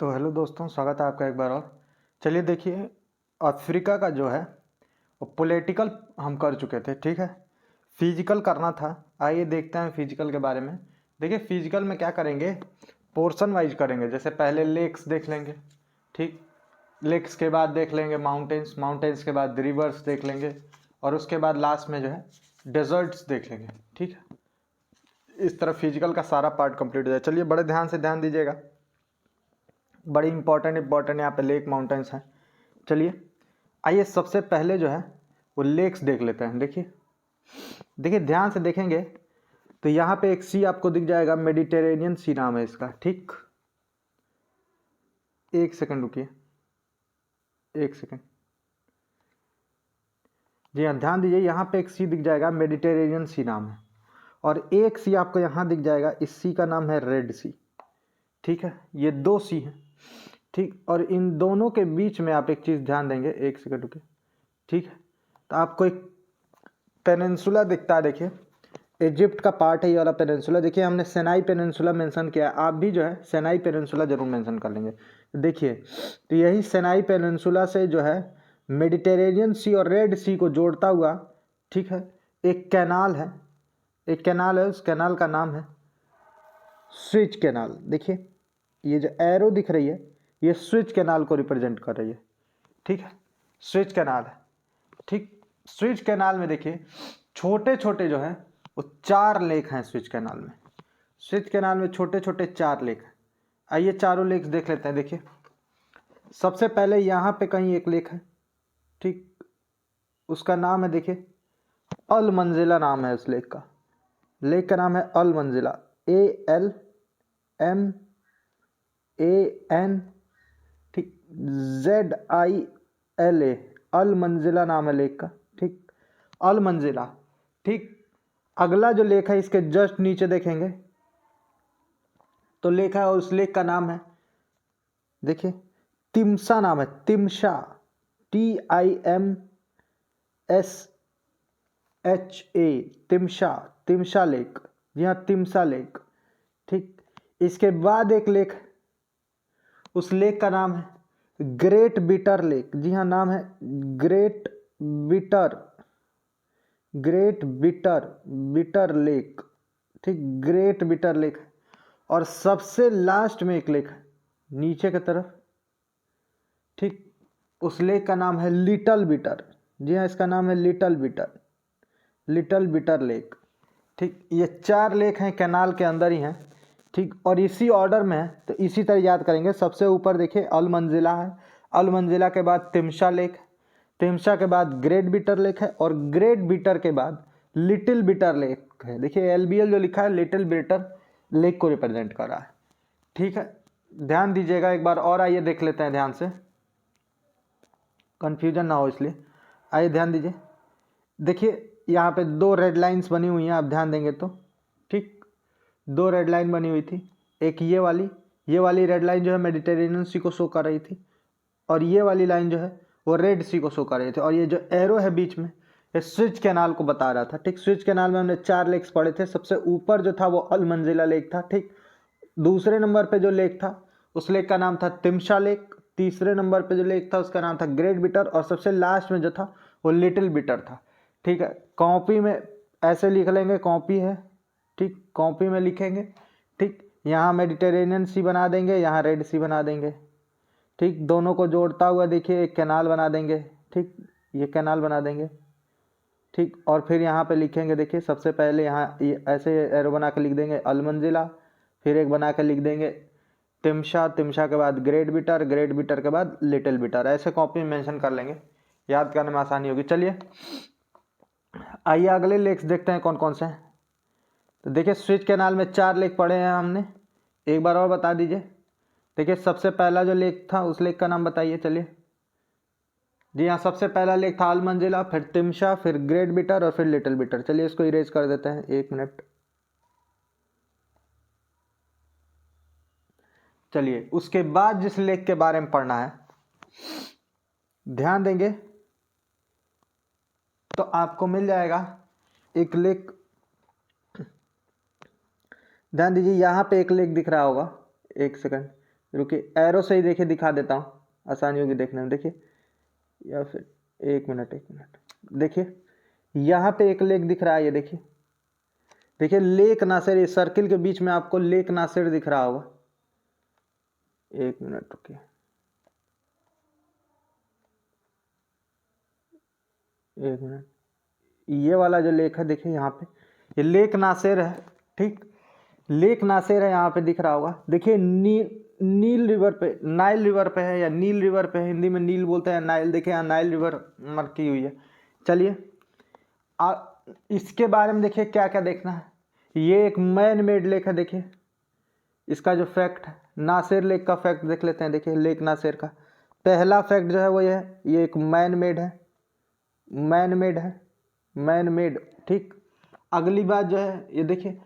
तो हेलो दोस्तों, स्वागत है आपका एक बार और। चलिए देखिए, अफ्रीका का जो है वो पॉलिटिकल हम कर चुके थे, ठीक है। फिजिकल करना था। आइए देखते हैं फिजिकल के बारे में। देखिए फिजिकल में क्या करेंगे, पोर्शन वाइज करेंगे। जैसे पहले लेक्स देख लेंगे, ठीक। लेक्स के बाद देख लेंगे माउंटेन्स, माउंटेन्स के बाद रिवर्स देख लेंगे, और उसके बाद लास्ट में जो है डेजर्ट्स देख लेंगे, ठीक है। इस तरह फिजिकल का सारा पार्ट कंप्लीट हो जाए। चलिए बड़े ध्यान से ध्यान दीजिएगा, बड़ी इंपॉर्टेंट यहाँ पे लेक माउंटेन्स हैं। चलिए आइए सबसे पहले जो है वो लेक्स देख लेते हैं। देखिए देखिए ध्यान से देखेंगे तो यहाँ पे एक सी आपको दिख जाएगा, मेडिटेरेनियन सी नाम है इसका, ठीक। एक सेकंड रुकिए, एक सेकंड। जी हाँ, ध्यान दीजिए, यहाँ पे एक सी दिख जाएगा, मेडिटेरेनियन सी नाम है। और एक सी आपको यहाँ दिख जाएगा, इस सी का नाम है रेड सी, ठीक है। ये दो सी हैं, ठीक। और इन दोनों के बीच में आप एक चीज़ ध्यान देंगे, एक सेकंड रुकिए, ठीक है। तो आपको एक पेनिनसुला दिखता है, देखिए इजिप्ट का पार्ट है ये वाला पेनिनसुला। देखिए हमने सेनाई पेनिनसुला मेंशन किया है, आप भी जो है सेनाई पेनिनसुला जरूर मेंशन कर लेंगे। देखिए तो यही सेनाई पेनिनसुला से जो है मेडिटेरेनियन सी और रेड सी को जोड़ता हुआ, ठीक है, एक कैनाल है। एक कैनाल है, उस कैनाल का नाम है स्विच कैनाल। देखिए ये जो एरो दिख रही है ये स्विच कैनाल को रिप्रेजेंट कर रही है, ठीक है। स्विच कैनाल है, ठीक। स्विच कैनाल में देखिए छोटे छोटे जो है वो 4 लेक हैं स्विच कैनाल में। स्विच कैनाल में छोटे छोटे 4 लेक हैं। आइए चारों लेक्स देख लेते हैं। देखिए सबसे पहले यहाँ पे कहीं एक लेक है, ठीक। उसका नाम है, देखिए अल मंजिला नाम है उस लेक का। लेक का नाम है अल मंजिला, ALMAN, ठीक, ZILA, अल मंजिला नाम है लेक का, ठीक। अल मंजिला, ठीक। अगला जो लेक है इसके जस्ट नीचे देखेंगे तो लेक है, और उस लेक का नाम है, देखिए तिम्सा नाम है, तिम्सा, TIMSHA, तिम्सा, तिम्सा लेक। जी हाँ, तिम्सा लेक, ठीक। इसके बाद एक लेक, उस लेक का नाम है ग्रेट बिटर लेक। जी हाँ, नाम है great bitter, great bitter, bitter lake, ठीक, ग्रेट बिटर लेक। और सबसे लास्ट में एक लेक है नीचे की तरफ, ठीक। उस लेक का नाम है लिटल बिटर। जी हाँ, इसका नाम है little bitter, little bitter lake, ठीक। ये 4 लेक हैं, कैनाल के अंदर ही हैं, ठीक। और इसी ऑर्डर में है, तो इसी तरह याद करेंगे। सबसे ऊपर देखिए अल मंजिला है, अल मंजिला के बाद तिम्सा लेक, तिम्सा के बाद ग्रेट बिटर लेक है, और ग्रेट बिटर के बाद लिटिल बिटर लेक है। देखिए LBL जो लिखा है लिटिल बिटर लेक को रिप्रेजेंट कर रहा है, ठीक है। ध्यान दीजिएगा एक बार और। आइए देख लेते हैं ध्यान से, कंफ्यूजन ना हो इसलिए। आइए ध्यान दीजिए, देखिए यहाँ पे 2 रेड लाइंस बनी हुई हैं, आप ध्यान देंगे तो, ठीक। 2 रेड लाइन बनी हुई थी, एक ये वाली रेड लाइन जो है मेडिटेरेनियन सी को शो कर रही थी, और ये वाली लाइन जो है वो रेड सी को शो कर रही थी। और ये जो एरो है बीच में, ये स्विच कैनाल को बता रहा था, ठीक। स्विच कैनाल में हमने 4 लेक्स पढ़े थे। सबसे ऊपर जो था वो अल मंजिला लेक था, ठीक। दूसरे नंबर पे जो लेक था उस लेक का नाम था तिम्सा लेक। तीसरे नंबर पे जो लेक था उसका नाम था ग्रेट बिटर, और सबसे लास्ट में जो था वो लिटिल बिटर था, ठीक है। कॉपी में ऐसे लिख लेंगे, कॉपी है, ठीक, कॉपी में लिखेंगे, ठीक। यहाँ मेडिटेरेनियन सी बना देंगे, यहाँ रेड सी बना देंगे, ठीक। दोनों को जोड़ता हुआ देखिए एक कैनाल बना देंगे, ठीक, ये कैनाल बना देंगे, ठीक। और फिर यहाँ पे लिखेंगे, देखिए सबसे पहले यहाँ ये ऐसे एरो बना के लिख देंगे अल मंजिला, फिर एक बना के लिख देंगे तिम्सा, तिम्सा के बाद ग्रेट बिटर, ग्रेट बिटर के बाद लिटिल बिटर। ऐसे कॉपी में मेंशन कर लेंगे, याद करने में आसानी होगी। चलिए आइए अगले लेक्स देखते हैं कौन कौन से हैं। तो देखिए स्विच कैनाल में 4 लेक पढ़े हैं हमने, एक बार और बता दीजिए। देखिए सबसे पहला जो लेक था उस लेक का नाम बताइए। चलिए जी हाँ, सबसे पहला लेक था अल मंजिला, फिर तिम्सा, फिर ग्रेट बिटर, और फिर लिटिल बिटर। चलिए इसको इरेज कर देते हैं, 1 मिनट। चलिए उसके बाद जिस लेक के बारे में पढ़ना है, ध्यान देंगे तो आपको मिल जाएगा एक लेक। ध्यान दीजिए यहाँ पे एक लेक दिख रहा होगा, एक सेकंड। रुकिए एरो से ही देखिए दिखा देता हूँ, आसानी होगी देखने में। देखिए या फिर एक मिनट देखिए यहाँ पे एक लेक दिख रहा है, ये देखिए, देखिए लेक नासिर, इस सर्किल के बीच में आपको लेक नासिर दिख रहा होगा। एक मिनट रुकिए, एक मिनट, ये वाला जो लेक है देखिए यहाँ पे, ये लेक नासिर है, ठीक, लेक नासिर है, यहाँ पे दिख रहा होगा। देखिए नील रिवर पे, नाइल रिवर पे है या नील रिवर पे है, हिंदी में नील बोलते हैं, नाइल, देखिए यहाँ नाइल रिवर मार्क की हुई है। चलिए इसके बारे में देखिए क्या क्या देखना है। ये एक मैन मेड लेक है, देखिए इसका जो फैक्ट है, नासिर लेक का फैक्ट देख लेते हैं। देखिए लेक नासिर का पहला फैक्ट जो है वो ये है, ये एक मैन मेड है, मैन मेड है, मैन मेड, ठीक। अगली बात जो है ये देखिए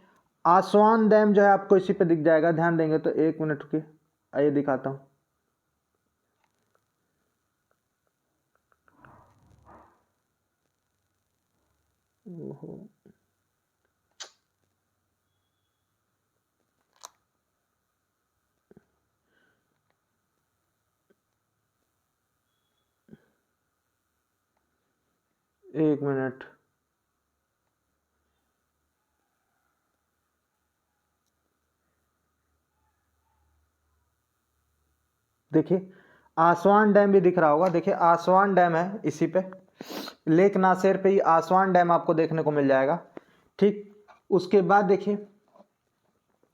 आसवान डैम जो है आपको इसी पे दिख जाएगा, ध्यान देंगे तो। एक मिनट रुकिए, आइए दिखाता हूँ। ओहो, एक मिनट, देखिए आसवान डैम भी दिख रहा होगा। देखिए आसवान डैम है इसी पे, लेक नासिर पे ही आसवान डैम आपको देखने को मिल जाएगा, ठीक। उसके बाद देखिए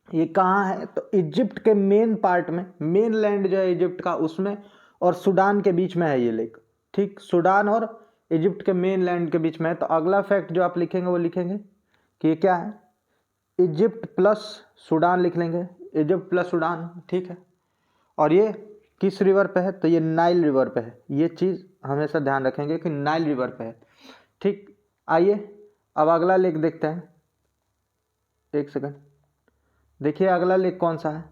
ये कहाँ है, तो इजिप्ट के मेन पार्ट में, मेन लैंड जो है इजिप्ट का उसमें, और सूडान के बीच में है ये लेक, ठीक। सूडान और इजिप्ट के मेन लैंड के बीच में है। तो अगला फैक्ट जो आप लिखेंगे वो लिखेंगे कि ये क्या है, इजिप्ट प्लस सूडान लिख लेंगे, इजिप्ट प्लस सूडान, ठीक है। और ये किस रिवर पे है, तो ये नाइल रिवर पे है। ये चीज़ हमेशा ध्यान रखेंगे कि नाइल रिवर पे है, ठीक। आइए अब अगला लेक देखते हैं, एक सेकंड। देखिए अगला लेक कौन सा है,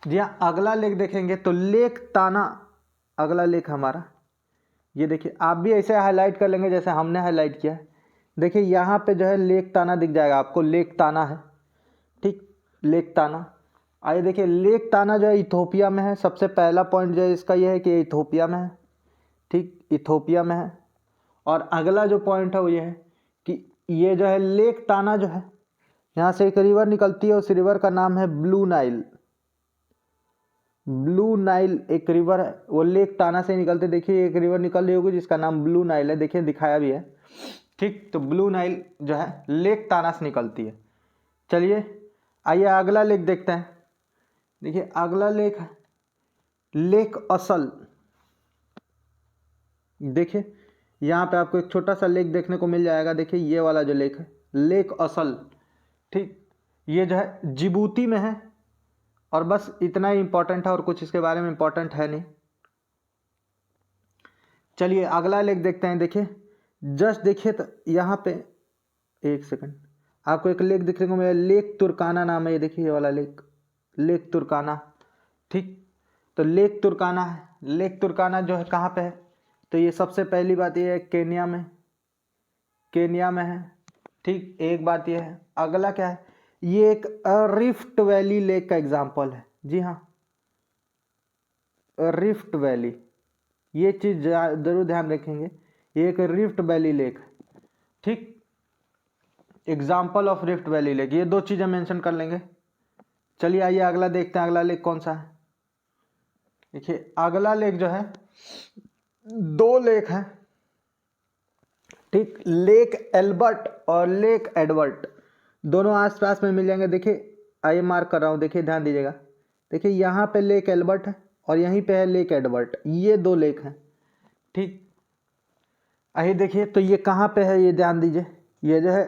जी हाँ, अगला लेक देखेंगे तो लेक ताना, अगला लेक हमारा, ये देखिए आप भी ऐसे हाईलाइट कर लेंगे जैसे हमने हाईलाइट किया है। देखिए यहाँ पे जो है लेक ताना दिख जाएगा आपको, लेक ताना है, ठीक, लेक ताना। आइए देखिए लेक ताना जो है इथोपिया में है। सबसे पहला पॉइंट जो है इसका ये है कि इथोपिया में है, ठीक, इथोपिया में है। और अगला जो पॉइंट है वो ये है कि ये जो है लेक ताना जो है, यहाँ से एक रिवर निकलती है, उस रिवर का नाम है ब्लू नाइल। ब्लू नाइल एक रिवर है, वो लेक ताना से निकलते, देखिए एक रिवर निकल रही होगी जिसका नाम ब्लू नाइल है, देखिए दिखाया भी है, ठीक। तो ब्लू नाइल जो है लेक ताना से निकलती है। चलिए आइए अगला लेक देखते हैं। देखिए अगला लेक है लेक असल। देखिए यहाँ पे आपको एक छोटा सा लेक देखने को मिल जाएगा। देखिए ये वाला जो लेक है लेक असल, ठीक, ये जो है जिबूती में है। और बस इतना ही इंपॉर्टेंट है, और कुछ इसके बारे में इंपॉर्टेंट है नहीं। चलिए अगला लेक देखते हैं। देखिए जस्ट देखिए तो यहाँ पे, एक सेकंड, आपको एक लेक दिखने को मिलेगा, लेक तुर्काना नाम है, ये देखिए ये वाला लेक, लेक तुर्काना, ठीक। तो लेक तुर्काना है, लेक तुर्काना जो है कहाँ पे है, तो ये सबसे पहली बात ये है केन्या में, केन्या में है, ठीक। एक बात ये है, अगला क्या है, ये एक रिफ्ट वैली लेक का एग्जाम्पल है, जी हाँ, रिफ्ट वैली, ये चीज़ जरूर ध्यान रखेंगे, ये एक रिफ्ट वैली लेक है, ठीक, example of rift valley lake, ये दो चीज़ें मेंशन कर लेंगे। चलिए आइए अगला देखते हैं, अगला लेक कौन सा है। देखिए अगला लेक जो है, दो लेक हैं, ठीक, लेक एल्बर्ट और लेक एडवर्ड, दोनों आसपास में मिल जाएंगे। देखिए आइए मार्क कर रहा हूँ, देखिए ध्यान दीजिएगा। देखिए यहाँ पे लेक एल्बर्ट है और यहीं पे है लेक एडवर्ड, ये दो लेक हैं, ठीक। आइए देखिए तो ये कहाँ पे है, ये ध्यान दीजिए, ये जो है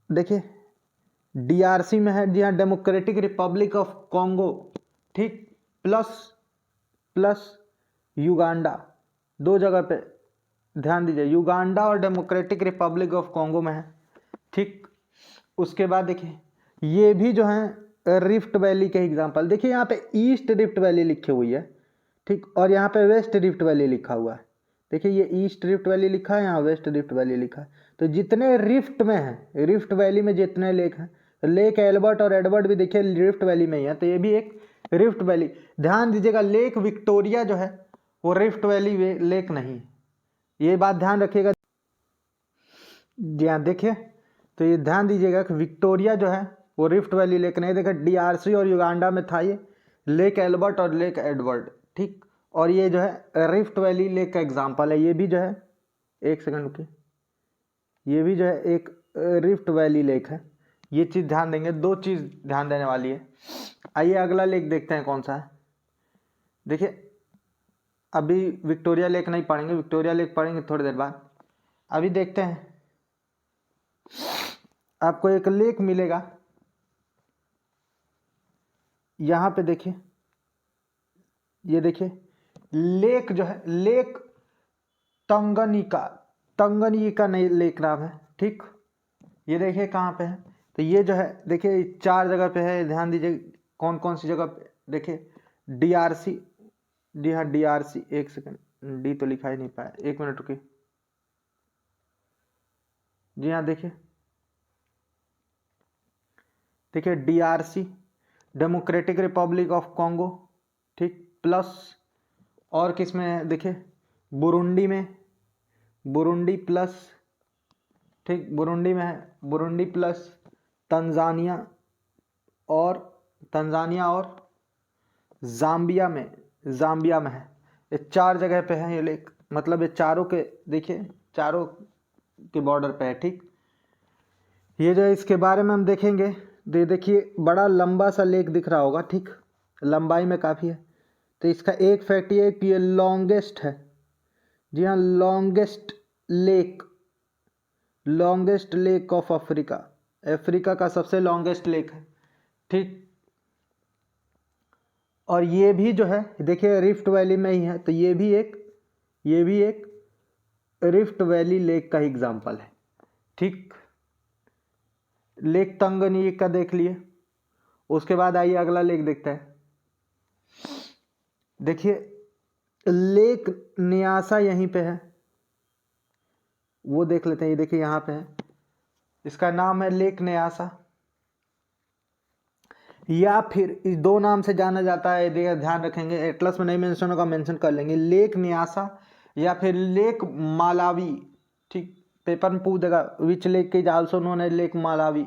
देखिए डीआरसी में है, जी हाँ, डेमोक्रेटिक रिपब्लिक ऑफ कॉन्गो, ठीक, प्लस युगांडा, दो जगह पे ध्यान दीजिए, युगांडा और डेमोक्रेटिक रिपब्लिक ऑफ कॉन्गो में है, ठीक। उसके बाद देखिए ये भी जो है रिफ्ट वैली के एग्जांपल। देखिए यहाँ पे ईस्ट रिफ्ट वैली लिखी हुई है, ठीक, और यहाँ पे वेस्ट रिफ्ट वैली लिखा हुआ है। देखिए ये ईस्ट रिफ्ट वैली लिखा है, यहाँ वेस्ट रिफ्ट वैली लिखा है। तो जितने रिफ्ट में है, रिफ्ट वैली में जितने लेक हैं लेक एल्बर्ट और एडवर्ड भी देखिए रिफ्ट वैली में ही है, तो ये भी एक रिफ्ट वैली। ध्यान दीजिएगा लेक विक्टोरिया जो है वो रिफ्ट वैली लेक नहीं है, ये बात ध्यान रखिएगा। जी हाँ देखिए, तो ये ध्यान दीजिएगा कि विक्टोरिया जो है वो रिफ्ट वैली लेक नहीं, देखिए DRC और युगांडा में था ये लेक एल्बर्ट और लेक एडवर्ड, ठीक। और ये जो है रिफ्ट वैली लेक का एग्जाम्पल है, ये भी जो है, एक सेकंड रुकिए, ये भी जो है एक रिफ्ट वैली लेक है। ये चीज़ ध्यान देंगे, दो चीज़ ध्यान देने वाली है। आइए अगला लेक देखते हैं कौन सा है। देखिए अभी विक्टोरिया लेक नहीं पढ़ेंगे, विक्टोरिया लेक पढ़ेंगे थोड़ी देर बाद। अभी देखते हैं, आपको एक लेक मिलेगा यहाँ पे, देखिए ये देखिए लेक जो है लेक तंगनिका, तंगनिका नहीं लेक नाम है, ठीक। ये देखिए कहाँ पे है, तो ये जो है देखिए 4 जगह पे है, ध्यान दीजिए कौन कौन सी जगह पे। देखिए DRC, जी हाँ DRC, एक सेकंड डी तो लिखा ही नहीं पाया, एक मिनट रुकिए। जी हाँ देखिए, देखिए DRC democratic Republic of Congo, ठीक, प्लस और किस में है, देखिए बुरुंडी में, बुरुंडी प्लस, ठीक बुरुंडी में है, बुरुंडी प्लस तंजानिया और जाम्बिया में, जाम्बिया में है। ये 4 जगह पे है ये लेक, मतलब ये चारों के, देखिए चारों के बॉर्डर पे है, ठीक। ये जो है इसके बारे में हम देखेंगे, देखिए बड़ा लंबा सा लेक दिख रहा होगा, ठीक, लंबाई में काफ़ी है। तो इसका एक फैक्ट ये है कि ये लॉन्गेस्ट है, जी हाँ longest lake of Africa, Africa का सबसे लॉन्गेस्ट लेक है, ठीक। और ये भी जो है देखिए रिफ्ट वैली में ही है, तो ये भी एक रिफ्ट वैली लेक का एग्जाम्पल है, ठीक। लेक तंगनिका देख लिए। उसके बाद आइए अगला लेक देखते हैं। देखिए लेक न्यासा यहीं पे है, वो देख लेते हैं। ये देखिए यहाँ पे है, इसका नाम है लेक न्यासा, या फिर इस 2 नाम से जाना जाता है, देखिए ध्यान रखेंगे, एटलस में नहीं मेंशन होगा, मेंशन कर लेंगे, लेक न्यासा या फिर लेक मालावी, ठीक। पेपर में पूछ देगा which lake is also known as lake Malawi,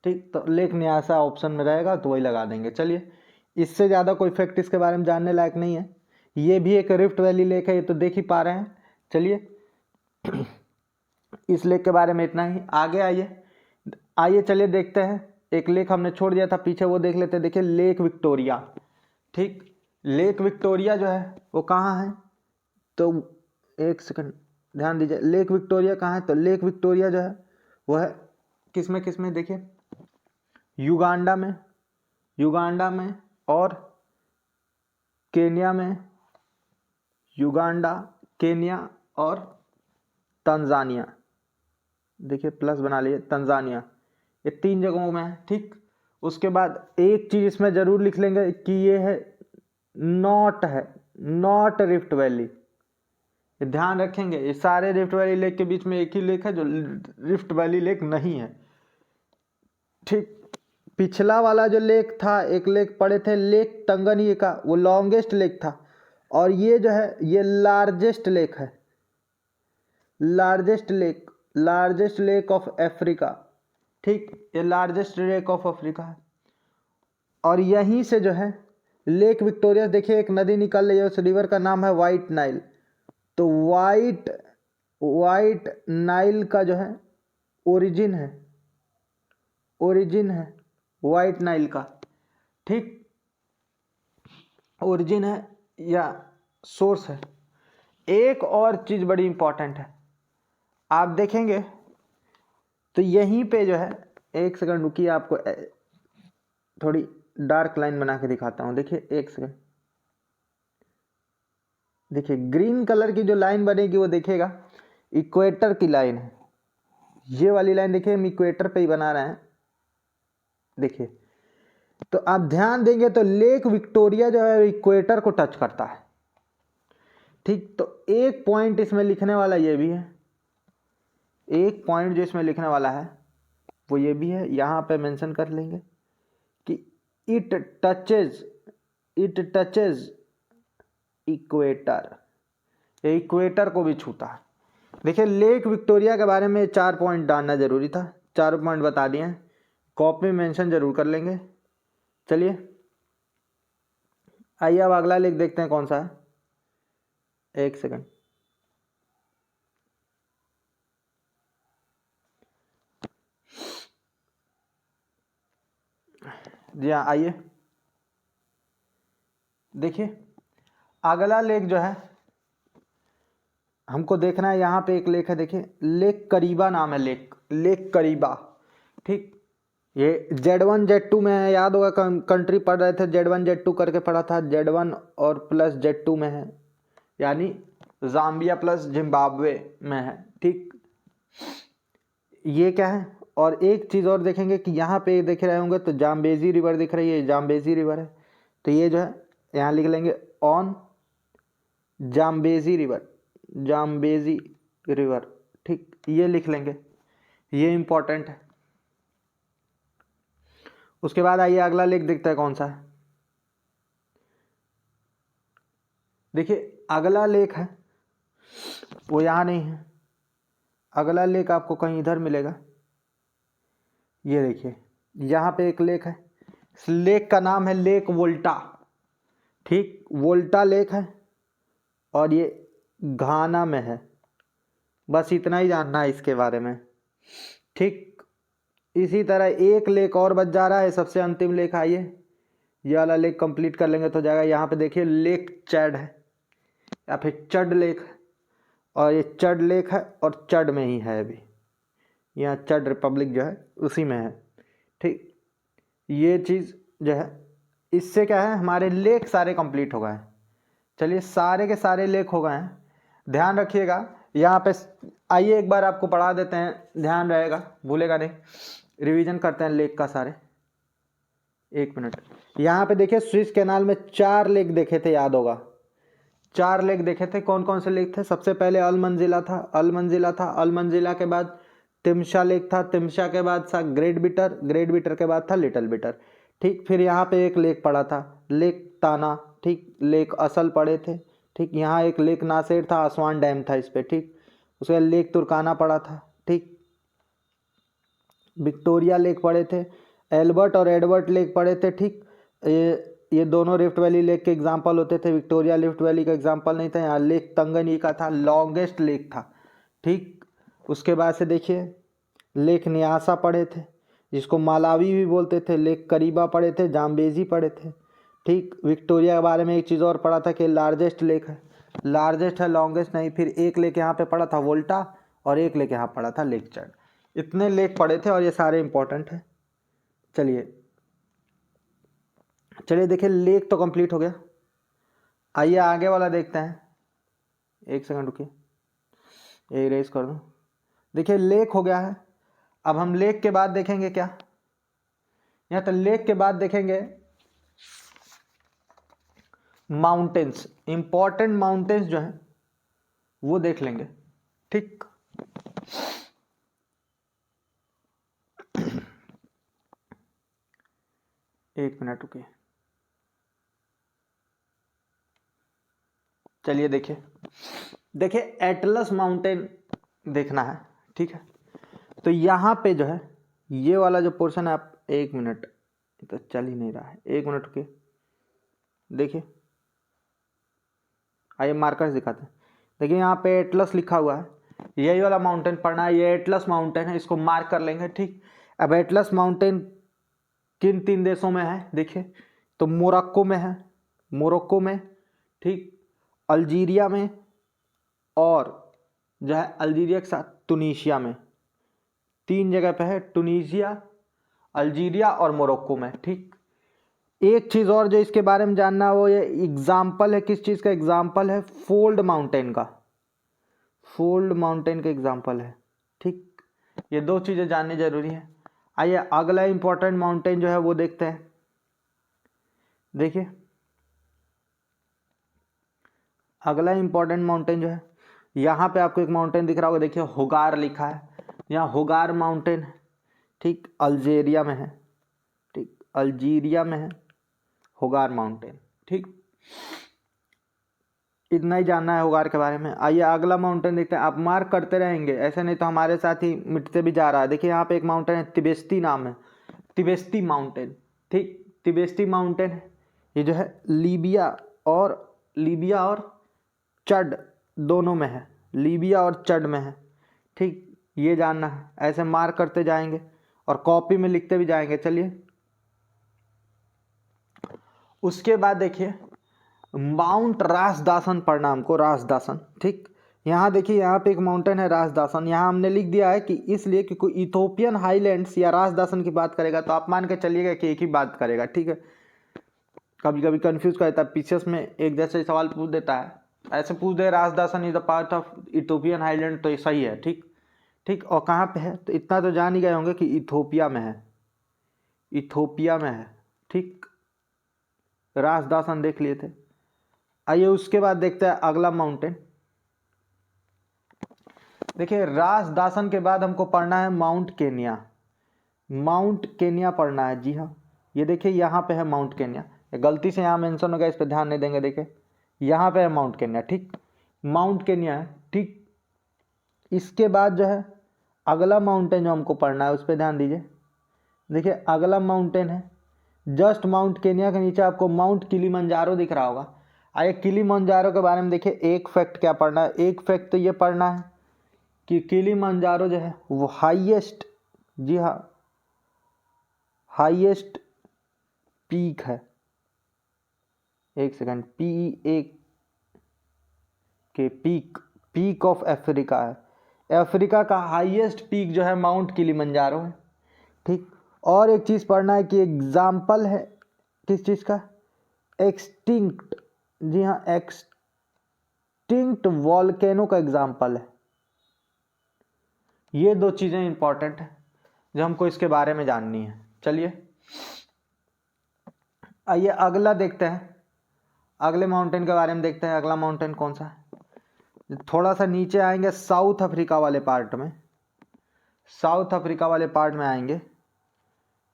ठीक, तो लेक न्यासा ऑप्शन में रहेगा तो वही लगा देंगे। चलिए, इससे ज़्यादा कोई फैक्ट इसके बारे में जानने लायक नहीं है। ये भी एक रिफ्ट वैली लेक है, ये तो देख ही पा रहे हैं। चलिए इस लेक के बारे में इतना ही। आगे आइए चलिए देखते हैं, एक लेक हमने छोड़ दिया था पीछे, वो देख लेते हैं। देखिए लेक विक्टोरिया, ठीक। लेक विक्टोरिया जो है वो कहाँ है, तो एक सेकंड ध्यान दीजिए, लेक विक्टोरिया कहाँ है, तो लेक विक्टोरिया जो है वो है किस में, देखिए युगांडा में और केन्या में, युगांडा, केन्या और तंजानिया, देखिए प्लस बना लिए, तंजानिया, ये 3 जगहों में है, ठीक। उसके बाद एक चीज इसमें जरूर लिख लेंगे कि ये है नॉट रिफ्ट वैली, ध्यान रखेंगे। ये सारे रिफ्ट वैली लेक के बीच में एक ही लेक है जो रिफ्ट वैली लेक नहीं है, ठीक। पिछला वाला जो लेक था, एक लेक पड़े थे लेक तंगनिका, वो लॉन्गेस्ट लेक था, और ये जो है ये लार्जेस्ट लेक है, लार्जेस्ट लेक ऑफ अफ्रीका, ठीक। ये लार्जेस्ट लेक ऑफ अफ्रीका है। और यहीं से जो है लेक विक्टोरिया, देखिए एक नदी निकल रही है, उस रिवर का नाम है वाइट नाइल। तो वाइट नाइल का जो है ओरिजिन है वाइट नाइल का, ठीक, ओरिजिन है या सोर्स है। एक और चीज बड़ी इंपॉर्टेंट है, आप देखेंगे तो यहीं पे जो है, एक सेकंड रुकिए, आपको थोड़ी डार्क लाइन बना के दिखाता हूं। देखिए एक सेकंड, देखिए ग्रीन कलर की जो लाइन बनेगी वो देखिएगा इक्वेटर की लाइन है, ये वाली लाइन देखिए हम इक्वेटर पे ही बना रहे हैं, देखिए। तो आप ध्यान देंगे तो लेक विक्टोरिया जो है इक्वेटर को टच करता है, ठीक। तो एक पॉइंट इसमें लिखने वाला ये भी है, एक पॉइंट जो इसमें लिखने वाला है वो ये भी है, यहाँ पे मेंशन कर लेंगे कि इट टचेज इक्वेटर, इक्वेटर को भी छूता है। देखिए लेक विक्टोरिया के बारे में 4 पॉइंट डालना जरूरी था, 4 पॉइंट बता दिए हैं, कॉपी में मेंशन जरूर कर लेंगे। चलिए आइए अब अगला लेख देखते हैं कौन सा है। एक सेकंड, जी हाँ आइए देखिए अगला लेख जो है हमको देखना है। यहाँ पे एक लेख है, देखिए लेक करीबा नाम है, लेक करीबा। ठीक, ये Z1 Z2 में है, याद होगा कंट्री पढ़ रहे थे Z1 Z2 करके पढ़ा था, Z1 और प्लस Z2 में है, यानी जाम्बिया प्लस जिम्बाब्वे में है। ठीक, ये क्या है, और एक चीज़ और देखेंगे कि यहाँ पे देख रहे होंगे तो जाम्बेजी रिवर दिख रही है, जाम्बेजी रिवर है, तो ये जो है यहाँ लिख लेंगे on Zambezi river, Zambezi river. ठीक, ये लिख लेंगे, ये इंपॉर्टेंट है। उसके बाद आइए अगला लेख देखते हैं कौन सा है। देखिए अगला लेख है वो यहाँ नहीं है, अगला लेख आपको कहीं इधर मिलेगा। ये देखिए यहाँ पे एक लेख है, इस लेक का नाम है लेक वोल्टा। ठीक, वोल्टा लेक है और ये घाना में है, बस इतना ही जानना है इसके बारे में। ठीक, इसी तरह एक लेख और बच जा रहा है, सबसे अंतिम लेख। आइए ये वाला लेख कंप्लीट कर लेंगे तो जाएगा। यहाँ पे देखिए लेक चैड है या फिर चड लेक है, और ये चड लेक है और चड में ही है अभी, यहाँ चड रिपब्लिक जो है उसी में है। ठीक, ये चीज़ जो है, इससे क्या है हमारे लेक सारे कंप्लीट हो गए हैं। चलिए सारे के सारे लेक हो गए हैं, ध्यान रखिएगा। यहाँ पे आइए एक बार आपको पढ़ा देते हैं, ध्यान रहेगा, भूलेगा नहीं। रिवीजन करते हैं लेक का सारे, एक मिनट। यहाँ पे देखिए स्विस कैनाल में 4 लेक देखे थे, याद होगा 4 लेक देखे थे। कौन कौन से लेक थे? सबसे पहले अलमंजिला था, अलमंजिला के बाद तिम्शा लेक था, तिम्शा के बाद था ग्रेट बिटर, ग्रेट बिटर के बाद था लिटिल बिटर। ठीक, फिर यहाँ पे एक लेक पड़ा था लेक ताना। ठीक, लेक असल पड़े थे। ठीक, यहाँ एक लेक नासेर था, आसवान डैम था इस पे। ठीक, उसके बाद लेक तुर्काना पड़ा था। ठीक, विक्टोरिया लेक पड़े थे, एल्बर्ट और एडवर्ड लेक पड़े थे। ठीक, ये दोनों रिफ्ट वैली लेक के एग्जाम्पल होते थे, विक्टोरिया रिफ्ट वैली का एग्जाम्पल नहीं था। यहाँ लेक तंगनीका था, लॉन्गेस्ट लेक था। ठीक, उसके बाद से देखिए लेक न्यासा पड़े थे, जिसको मालावी भी बोलते थे, लेक करीबा पड़े थे, जाम्बेजी पड़े थे। ठीक, विक्टोरिया के बारे में एक चीज़ और पढ़ा था कि लार्जेस्ट लेक है, लार्जेस्ट है, लॉन्गेस्ट नहीं। फिर एक लेक यहाँ पे पड़ा था वोल्टा, और एक लेक यहाँ पड़ा था लेक चैड। इतने लेक पड़े थे और ये सारे इंपॉर्टेंट हैं। चलिए देखिए लेक तो कंप्लीट हो गया, आइए आगे वाला देखते हैं। एक सेकंड रुकिए, ये इरेज कर दूं। देखिए लेक हो गया है, अब हम लेक के बाद देखेंगे क्या, यहाँ तो लेक के बाद देखेंगे माउंटेन्स, इंपॉर्टेंट माउंटेन्स जो हैं वो देख लेंगे। ठीक, एक मिनट रुकिए। चलिए देखिए एटलस माउंटेन देखना है। ठीक है, तो यहाँ पे जो है ये वाला जो पोर्शन है, आप एक मिनट, तो चल ही नहीं रहा है, एक मिनट रुकिए। देखिए आइए मार्कर्स दिखाते हैं। देखिए यहाँ पे एटलस लिखा हुआ है, यही वाला माउंटेन पढ़ना है, ये एटलस माउंटेन है, इसको मार्क कर लेंगे। ठीक, अब एटलस माउंटेन किन 3 देशों में है देखिए, तो मोरक्को में है, मोरक्को में, ठीक, अल्जीरिया में, और जो है अल्जीरिया के साथ तुनीशिया में, 3 जगह पे है, तुनीशिया, अल्जीरिया और मोरक्को में। ठीक, एक चीज़ और जो इसके बारे में जानना है, वो ये एग्जाम्पल है, किस चीज़ का एग्जाम्पल है? फोल्ड माउंटेन का, फोल्ड माउंटेन का एग्जाम्पल है। ठीक, ये 2 चीज़ें जाननी जरूरी है। आइए अगला इंपॉर्टेंट माउंटेन जो है वो देखते हैं। देखिए अगला इंपॉर्टेंट माउंटेन जो है, यहाँ पे आपको एक माउंटेन दिख रहा होगा, देखिए होगार लिखा है, यहाँ होगार माउंटेन है। ठीक, अल्जीरिया में है, ठीक, अल्जीरिया में है होगार माउंटेन। ठीक, इतना ही जानना है होगार के बारे में। आइए अगला माउंटेन देखते हैं। आप मार्क करते रहेंगे, ऐसे नहीं तो हमारे साथ ही मिटते भी जा रहा है। देखिए यहाँ पे एक माउंटेन है, तिबेस्ती नाम है, तिबेस्ती माउंटेन। ठीक, तिबेस्ती माउंटेन है, ये जो है लीबिया और चड दोनों में है, लीबिया और चड में है। ठीक, ये जानना है, ऐसे मार्क करते जाएंगे और कॉपी में लिखते भी जाएंगे। चलिए उसके बाद देखिए माउंट रासदासन पढ़ना हमको, रासदासन। ठीक, यहाँ देखिए यहाँ पे एक माउंटेन है रासदासन, यहाँ हमने लिख दिया है कि इसलिए कि कोई इथोपियन हाईलैंड्स या रासदासन की बात करेगा तो आप मान के चलिएगा कि एक ही बात करेगा। ठीक है, कभी कभी कंफ्यूज कर देता है, पीछे में एक जैसे सवाल पूछ देता है, ऐसे पूछ दे Ras Dashen is the part of Ethiopian highland, तो ये सही है। ठीक ठीक, और कहाँ पे है तो इतना तो जान ही गए होंगे कि इथोपिया में है, इथोपिया में है। ठीक, रासदासन देख लिए थे। आइए उसके बाद देखते हैं अगला माउंटेन। देखिए रासदासन के बाद हमको पढ़ना है माउंट केनिया, माउंट केनिया पढ़ना है। जी हाँ, ये देखिए यहाँ पे है माउंट केनिया, गलती से यहाँ मेंशन हो गया, इस पर ध्यान नहीं देंगे। देखिए यहाँ पे है माउंट केनिया। ठीक, माउंट केनिया है। ठीक, इसके बाद जो है अगला माउंटेन जो हमको पढ़ना है उस पर ध्यान दीजिए। देखिए अगला माउंटेन है जस्ट माउंट केनिया के नीचे आपको माउंट किलिमंजारो दिख रहा होगा। आइए किलिमंजारो के बारे में देखिए, एक फैक्ट क्या पढ़ना है। एक फैक्ट तो ये पढ़ना है कि किलिमंजारो जो है वो हाईएस्ट, जी हाँ हाईएस्ट पीक है। एक सेकंड, PEA के पीक ऑफ अफ्रीका है। अफ्रीका का हाईएस्ट पीक जो है माउंट किलिमंजारो है। ठीक, और एक चीज़ पढ़ना है कि एग्जाम्पल है किस चीज़ का, एक्सटिंक्ट, जी हाँ एक्सटिंक्ट वॉल्केनो का एग्जाम्पल है। ये दो चीज़ें इंपॉर्टेंट है जो हमको इसके बारे में जाननी है। चलिए आइए अगला देखते हैं, अगले माउंटेन के बारे में देखते हैं। अगला माउंटेन कौन सा है, थोड़ा सा नीचे आएंगे साउथ अफ्रीका वाले पार्ट में, साउथ अफ्रीका वाले पार्ट में आएंगे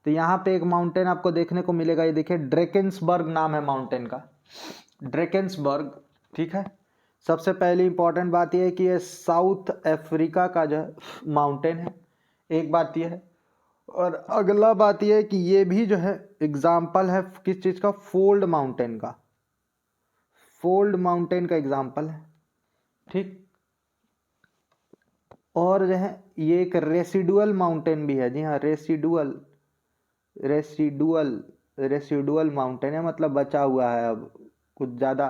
तो यहाँ पे एक माउंटेन आपको देखने को मिलेगा। ये देखिए ड्रेकेंसबर्ग नाम है माउंटेन का, ड्रेकेंसबर्ग। ठीक है, सबसे पहली इंपॉर्टेंट बात यह है कि ये साउथ अफ्रीका का जो है माउंटेन है, एक बात यह है। और अगला बात यह है कि ये भी जो है एग्जाम्पल है किस चीज़ का, फोल्ड माउंटेन का, फोल्ड माउंटेन का एग्जाम्पल है। ठीक, और जो है ये एक रेसिडुअल माउंटेन भी है। जी हाँ रेसिडुअल माउंटेन है, मतलब बचा हुआ है, अब कुछ ज़्यादा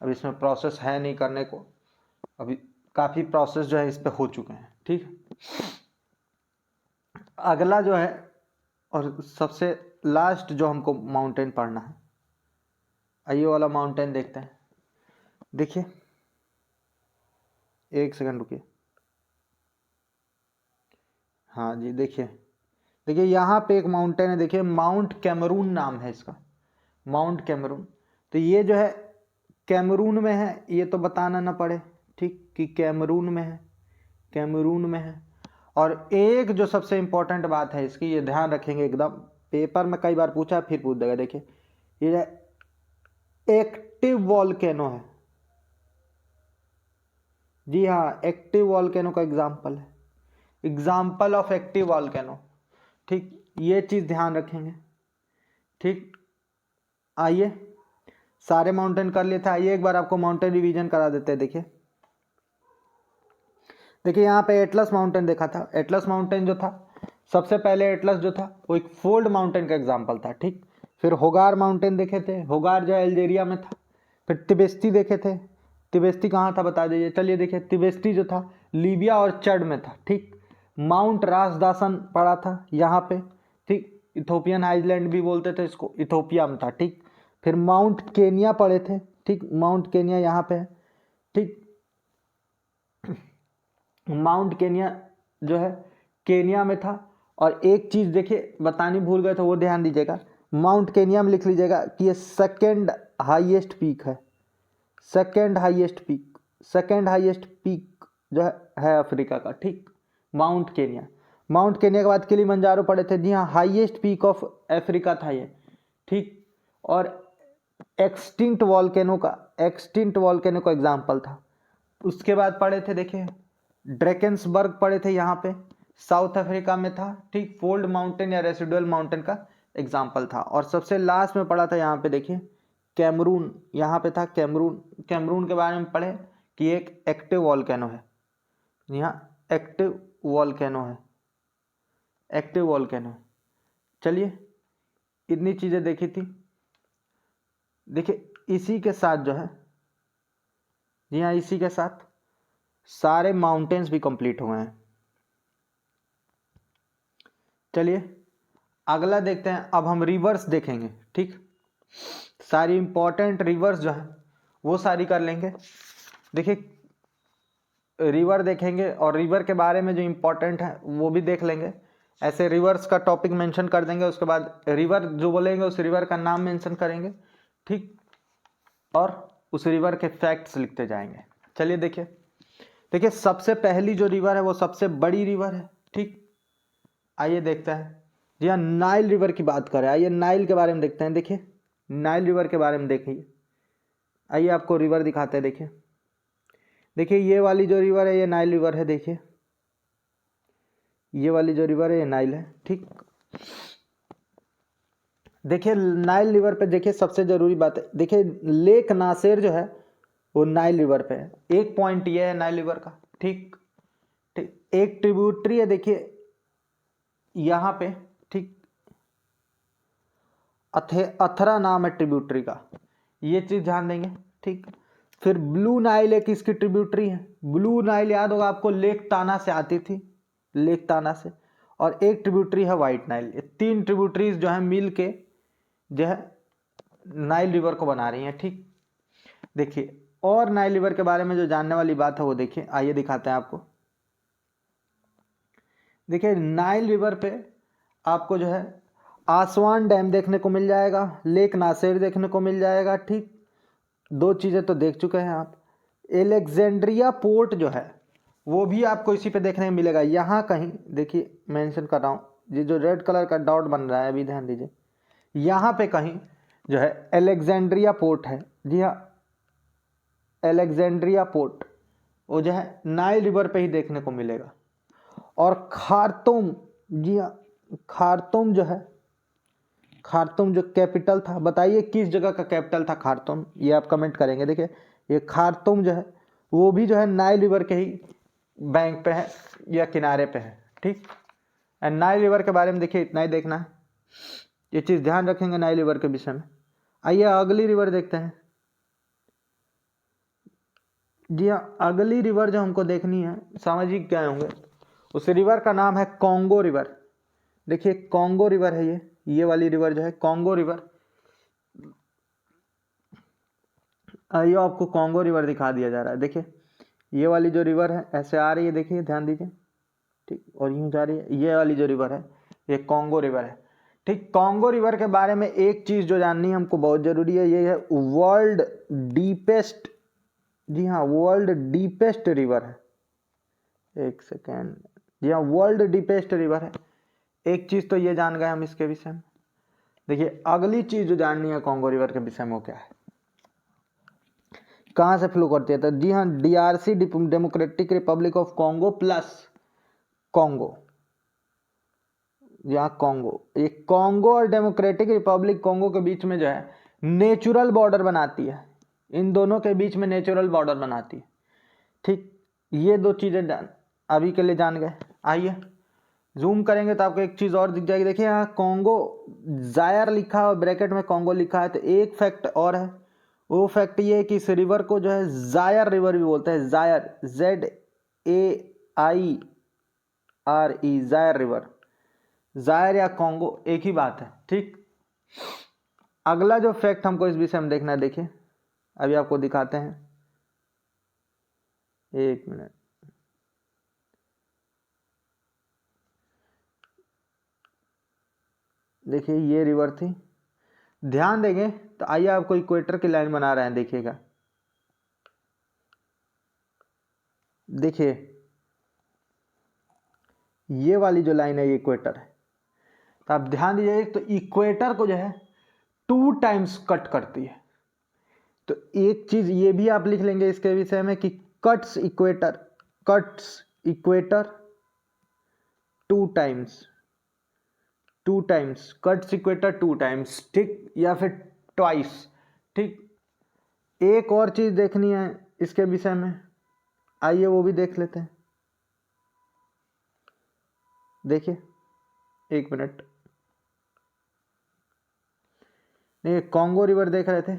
अब इसमें प्रोसेस है नहीं करने को, अभी काफ़ी प्रोसेस जो है इस पे हो चुके हैं। ठीक, अगला जो है और सबसे लास्ट जो हमको माउंटेन पढ़ना है, आइए वाला माउंटेन देखते हैं। देखिए एक सेकंड रुकिए, हाँ जी देखिए, देखिए यहाँ पे एक माउंटेन है, देखिए माउंट कैमरून नाम है इसका, माउंट कैमरून। तो ये जो है कैमरून में है, ये तो बताना ना पड़े, ठीक, कि कैमरून में है, कैमरून में है। और एक जो सबसे इंपॉर्टेंट बात है इसकी, ये ध्यान रखेंगे एकदम, पेपर में कई बार पूछा फिर पूछ देगा। देखिए ये एक्टिव वॉल्केनो है, जी हाँ एक्टिव वॉल्केनो का एग्जाम्पल है, एग्जाम्पल ऑफ एक्टिव वॉल्केनो। ठीक, ये चीज़ ध्यान रखेंगे। ठीक, आइए सारे माउंटेन कर लिए थे, आइए एक बार आपको माउंटेन रिवीजन करा देते हैं। देखिए देखिए यहाँ पे एटलस माउंटेन देखा था, एटलस माउंटेन जो था सबसे पहले, एटलस जो था वो एक फोल्ड माउंटेन का एग्जाम्पल था। ठीक, फिर होगार माउंटेन देखे थे, होगार जो अल्जीरिया में था। फिर तिबेस्ती देखे थे, तिबेस्ती कहाँ था बता दीजिए। चलिए देखिए तिबेस्ती जो था लीबिया और चड में था। ठीक, माउंट रासदासन पड़ा था यहाँ पे। ठीक, इथोपियन आइलैंड भी बोलते थे इसको, इथोपिया में था। ठीक, फिर माउंट केनिया पड़े थे। ठीक, माउंट केनिया यहाँ पे है। ठीक, माउंट केनिया जो है केनिया में था। और एक चीज़ देखिए बतानी भूल गए तो वो ध्यान दीजिएगा, माउंट केनिया में लिख लीजिएगा कि ये सेकेंड हाईएस्ट पीक है, second highest peak, second highest peak जो है अफ्रीका का। ठीक, माउंट केनिया, माउंट केनिया के बाद किलिमंजारो पड़े थे। जी हाँ, हाईएस्ट पीक ऑफ अफ्रीका था ये, ठीक। और एक्सटिंक्ट वॉल्केनो का एग्जाम्पल था। उसके बाद पढ़े थे, देखिए ड्रैकेंसबर्ग पढ़े थे, यहाँ पे साउथ अफ्रीका में था, ठीक। फोल्ड माउंटेन या रेसिडुअल माउंटेन का एग्जाम्पल था। और सबसे लास्ट में पढ़ा था यहाँ पे, देखिए कैमरून, यहाँ पे था कैमरून के बारे में पढ़े कि एक एक्टिव वॉल्केनो है, यहाँ एक्टिव वॉल्केनो। चलिए, इतनी चीजें देखी थी। देखिए इसी के साथ जो है, जी हाँ, इसी के साथ सारे माउंटेन्स भी कंप्लीट हुए हैं। चलिए अगला देखते हैं। अब हम रिवर्स देखेंगे, ठीक। सारी इंपॉर्टेंट रिवर्स जो है वो सारी कर लेंगे। देखिए रिवर देखेंगे और रिवर के बारे में जो इंपॉर्टेंट है वो भी देख लेंगे। ऐसे रिवर्स का टॉपिक मेंशन कर देंगे, उसके बाद रिवर जो बोलेंगे उस रिवर का नाम मेंशन करेंगे, ठीक। और उस रिवर के फैक्ट्स लिखते जाएंगे। चलिए देखिए सबसे पहली जो रिवर है वो सबसे बड़ी रिवर है, ठीक। आइए देखते हैं। जी हाँ, नाइल रिवर की बात करें, आइए नाइल के बारे में देखते हैं। देखिए नाइल रिवर के बारे में देखिए, आइए आपको रिवर दिखाते हैं। देखिए ये वाली जो रिवर है ये नाइल रिवर है। देखिए ये वाली जो रिवर है ये नाइल है, ठीक। देखिए नाइल रिवर पे देखिए सबसे जरूरी बात है, देखिए लेक नासेर जो है वो नाइल रिवर पे है। एक पॉइंट ये है नाइल रिवर का, ठीक। एक ट्रिब्यूटरी है, देखिए यहाँ पे, ठीक, अथरा नाम है ट्रिब्यूटरी का, ये चीज ध्यान देंगे, ठीक। फिर ब्लू नाइल एक इसकी ट्रिब्यूटरी है। ब्लू नाइल याद होगा आपको, लेक ताना से आती थी, लेक ताना से। और एक ट्रिब्यूटरी है वाइट नाइल। ये तीन ट्रिब्यूटरीज जो है मिल के जो है नाइल रिवर को बना रही हैं, ठीक। देखिए और नाइल रिवर के बारे में जो जानने वाली बात है वो देखिए, आइए दिखाते हैं आपको। देखिए नाइल रिवर पे आपको जो है आसवान डैम देखने को मिल जाएगा, लेक नासेर देखने को मिल जाएगा, ठीक। दो चीज़ें तो देख चुके हैं आप। एलेक्जेंड्रिया पोर्ट जो है वो भी आपको इसी पे देखने को मिलेगा। यहाँ कहीं देखिए मेंशन कर रहा हूँ, ये जो रेड कलर का डॉट बन रहा है अभी ध्यान दीजिए, यहाँ पे कहीं जो है एलेक्जेंड्रिया पोर्ट है। जी हाँ, एलेक्जेंड्रिया पोर्ट वो जो है नाइल रिवर पे ही देखने को मिलेगा। और खार्तूम, जी हाँ, खार्तूम जो है, खार्तूम जो कैपिटल था, बताइए किस जगह का कैपिटल था खार्तूम, ये आप कमेंट करेंगे। देखिए ये खार्तूम जो है वो भी जो है नाइल रिवर के ही बैंक पे है या किनारे पे है, ठीक। एंड नाइल रिवर के बारे में देखिए इतना ही देखना है, ये चीज़ ध्यान रखेंगे नाइल रिवर के विषय में। आइए अगली रिवर देखते हैं। जी हाँ, अगली रिवर जो हमको देखनी है, सामाजिक क्या होंगे, उस रिवर का नाम है कॉन्गो रिवर। देखिए कॉन्गो रिवर है ये वाली रिवर जो है कॉन्गो रिवर। आइए आपको कॉन्गो रिवर दिखा दिया जा रहा है। देखिए ये वाली जो रिवर है ऐसे आ रही है, देखिए ध्यान दीजिए, ठीक। और यूं जा रही है, ये वाली जो रिवर है ये कॉन्गो रिवर है, ठीक। कॉन्गो रिवर के बारे में एक चीज़ जो जाननी है हमको बहुत ज़रूरी है, ये है वर्ल्ड डीपेस्ट, जी हाँ, वर्ल्ड डीपेस्ट रिवर है। एक सेकेंड, जी हाँ, वर्ल्ड डीपेस्ट रिवर है। एक चीज़ तो ये जान गए हम इसके विषय में। देखिए अगली चीज़ जो जाननी है कॉन्गो रिवर के विषय में वो क्या है, कहाँ से फ्लो करती है, तो जी हाँ, DRC democratic Republic of Congo plus Congo, यहाँ कॉन्गो, ये कॉन्गो और डेमोक्रेटिक रिपब्लिक कॉन्गो के बीच में जो है नेचुरल बॉर्डर बनाती है। इन दोनों के बीच में नेचुरल बॉर्डर बनाती है, ठीक। ये दो चीज़ें अभी के लिए जान गए। आइए जूम करेंगे तो आपको एक चीज़ और दिख जाएगी। देखिए यहाँ कॉन्गो जायर लिखा है और ब्रैकेट में कॉन्गो लिखा है। तो एक फैक्ट और है, वो फैक्ट ये है कि इस रिवर को जो है जायर रिवर भी बोलते हैं। Zaire, ZAIRE, Zaire river. Zaire या कॉन्गो एक ही बात है, ठीक। अगला जो फैक्ट हमको इस विषय में देखना है, देखिए अभी आपको दिखाते हैं, एक मिनट। देखिए ये रिवर थी, ध्यान देंगे तो आइए आपको इक्वेटर की लाइन बना रहे हैं, देखिएगा। देखिए ये वाली जो लाइन है ये इक्वेटर है। तो आप ध्यान दीजिए, तो इक्वेटर को जो है 2 टाइम्स कट करती है। तो एक चीज ये भी आप लिख लेंगे इसके विषय में कि cuts equator 2 times, cuts equator 2 times, ठीक, या फिर ट्वाइस, ठीक। एक और चीज देखनी है इसके विषय में, आइए वो भी देख लेते हैं। देखिए 1 मिनट, नहीं कॉन्गो रिवर देख रहे थे,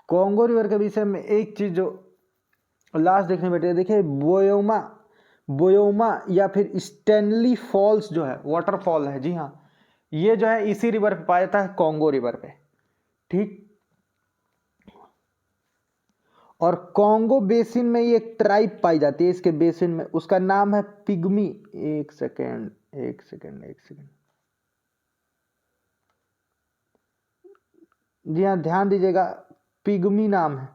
कॉन्गो रिवर के विषय में एक चीज जो लास्ट देखने बैठे, देखिए बोयोमा या फिर स्टैनली फॉल्स जो है वाटरफॉल है, जी हाँ, ये जो है इसी रिवर पे पाया जाता है, कॉन्गो रिवर पे, ठीक। और कॉन्गो बेसिन में ये एक ट्राइब पाई जाती है इसके बेसिन में, उसका नाम है पिग्मी। एक सेकेंड, जी हाँ ध्यान दीजिएगा, पिग्मी नाम है,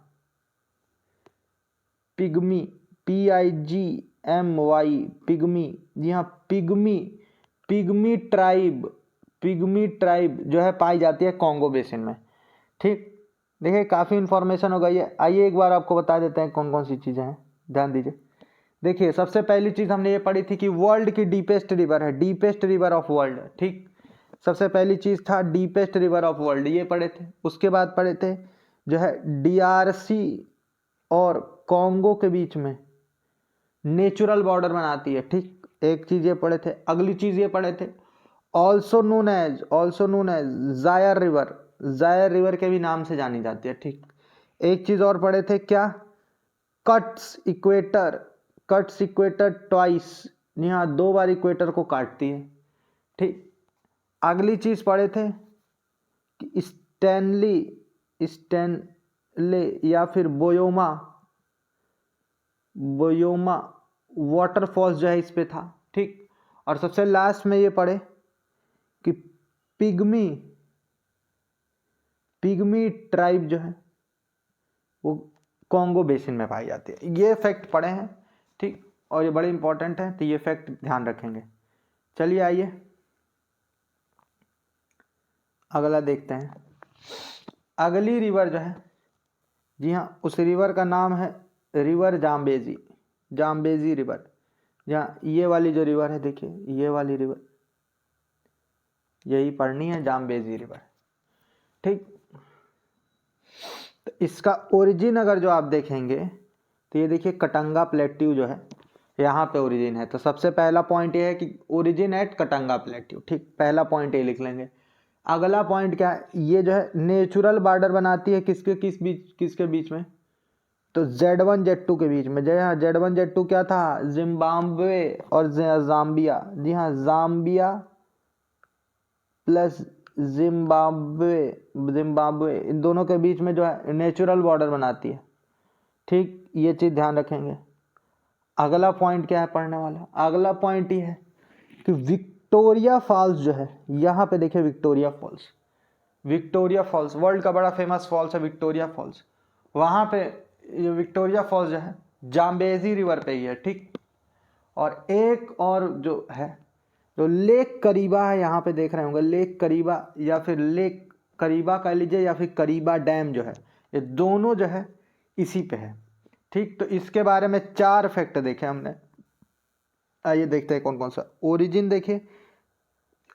पिग्मी, PIGMY, पिग्मी, जी हाँ पिग्मी ट्राइब जो है पाई जाती है कॉन्गो बेसिन में, ठीक। देखिए काफ़ी इंफॉर्मेशन हो गई है, आइए एक बार आपको बता देते हैं कौन कौन सी चीज़ें हैं, ध्यान दीजिए। देखिए सबसे पहली चीज़ हमने ये पढ़ी थी कि वर्ल्ड की डीपेस्ट रिवर है, डीपेस्ट रिवर ऑफ वर्ल्ड, ठीक। सबसे पहली चीज़ था डीपेस्ट रिवर ऑफ वर्ल्ड, ये पढ़े थे। उसके बाद पढ़े थे जो है DRC और कॉन्गो के बीच में नेचुरल बॉर्डर बनाती है, ठीक, एक चीज़ ये पढ़े थे। अगली चीज़ ये पढ़े थे also known as Zaire river के भी नाम से जानी जाती है, ठीक। एक चीज़ और पढ़े थे क्या, कट्स इक्वेटर ट्वाइस, यहाँ 2 बार इक्वेटर को काटती है, ठीक। अगली चीज़ पढ़े थे कि स्टैनले या फिर बोयोमा वाटरफॉल्स जो है इस पे था, ठीक। और सबसे लास्ट में ये पढ़े कि पिग्मी ट्राइब जो है वो कॉन्गो बेसिन में पाई जाती है। ये फैक्ट पढ़े हैं, ठीक, और ये बड़े इंपॉर्टेंट है, तो ये फैक्ट ध्यान रखेंगे। चलिए आइए अगला देखते हैं। अगली रिवर जो है, जी हाँ, उस रिवर का नाम है रिवर जाम्बेजी रिवर। जहाँ ये वाली जो रिवर है, देखिए ये वाली रिवर, यही पढ़नी है, जाम्बेजी रिवर, ठीक। तो इसका ओरिजिन अगर जो आप देखेंगे तो ये देखिए कटंगा प्लेट्यू जो है यहाँ पे ओरिजिन है। तो सबसे पहला पॉइंट ये है कि ओरिजिन एट कटंगा प्लेट्यू, ठीक, पहला पॉइंट ये लिख लेंगे। अगला पॉइंट क्या है, ये जो है नेचुरल बॉर्डर बनाती है किसके बीच में, तो Z1 Z2 के बीच में। जहाँ Z1 Z2 क्या था, जिम्बाब्वे और जाम्बिया, जी हाँ, जाम्बिया प्लस जिम्बाब्वे इन दोनों के बीच में जो है नेचुरल बॉर्डर बनाती है, ठीक। ये चीज़ ध्यान रखेंगे। अगला पॉइंट क्या है पढ़ने वाला, अगला पॉइंट ये है कि विक्टोरिया फॉल्स जो है, यहाँ पे देखिए विक्टोरिया फॉल्स वर्ल्ड का बड़ा फेमस फॉल्स है विक्टोरिया फॉल्स। वहाँ पे ये विक्टोरिया फॉल्स जो है जाम्बेजी रिवर पे ही है, ठीक। और एक और जो है जो लेक करीबा है, यहाँ पे देख रहे होंगे लेक करीबा या फिर लेक करीबा कह लीजिए या फिर करीबा डैम जो है, ये दोनों जो है इसी पे है, ठीक। तो इसके बारे में 4 फैक्ट देखे हमने, आइए देखते हैं कौन कौन सा। ओरिजिन देखिए,